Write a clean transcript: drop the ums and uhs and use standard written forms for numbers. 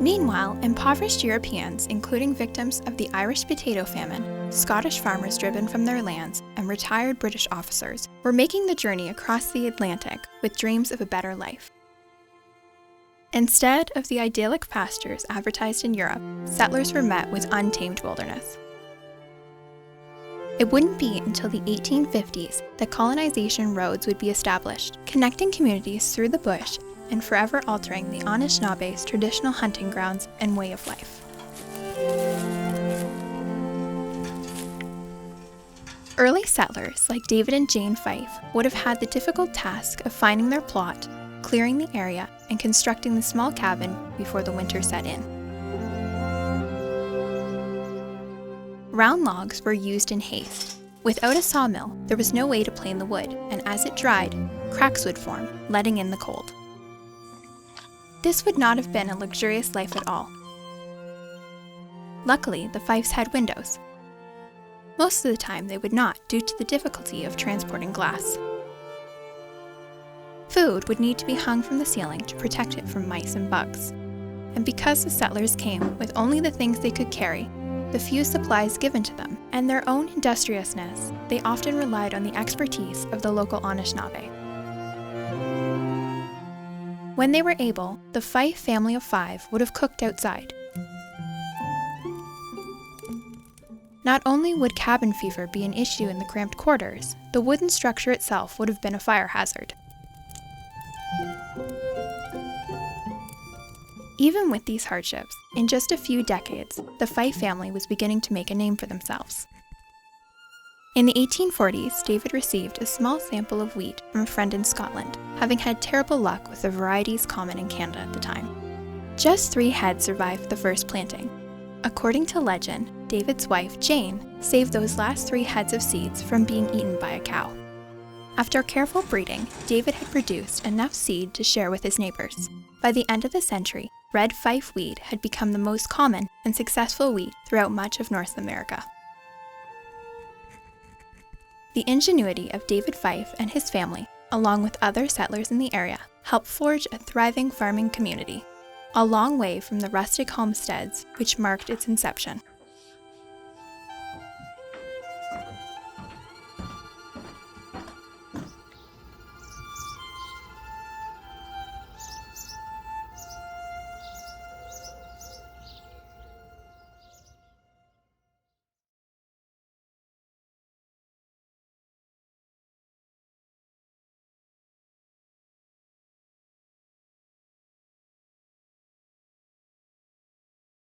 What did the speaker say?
Meanwhile, impoverished Europeans, including victims of the Irish potato famine, Scottish farmers driven from their lands, and retired British officers, were making the journey across the Atlantic with dreams of a better life. Instead of the idyllic pastures advertised in Europe, settlers were met with untamed wilderness. It wouldn't be until the 1850s that colonization roads would be established, connecting communities through the bush and forever altering the Anishinaabem's traditional hunting grounds and way of life. Early settlers like David and Jane Fife would have had the difficult task of finding their plot, clearing the area, and constructing the small cabin before the winter set in. Round logs were used in haste. Without a sawmill, there was no way to plane the wood, and as it dried, cracks would form, letting in the cold. This would not have been a luxurious life at all. Luckily, the Fifes had windows. Most of the time they would not, due to the difficulty of transporting glass. Food would need to be hung from the ceiling to protect it from mice and bugs. And because the settlers came with only the things they could carry, the few supplies given to them, and their own industriousness, they often relied on the expertise of the local Anishinaabe. When they were able, the Fife family of 5 would have cooked outside. Not only would cabin fever be an issue in the cramped quarters, the wooden structure itself would have been a fire hazard. Even with these hardships, in just a few decades, the Fife family was beginning to make a name for themselves. In the 1840s, David received a small sample of wheat from a friend in Scotland, having had terrible luck with the varieties common in Canada at the time. Just 3 heads survived the first planting. According to legend, David's wife, Jane, saved those last 3 heads of seeds from being eaten by a cow. After careful breeding, David had produced enough seed to share with his neighbors. By the end of the century, red Fife wheat had become the most common and successful wheat throughout much of North America. The ingenuity of David Fife and his family, along with other settlers in the area, helped forge a thriving farming community, a long way from the rustic homesteads which marked its inception.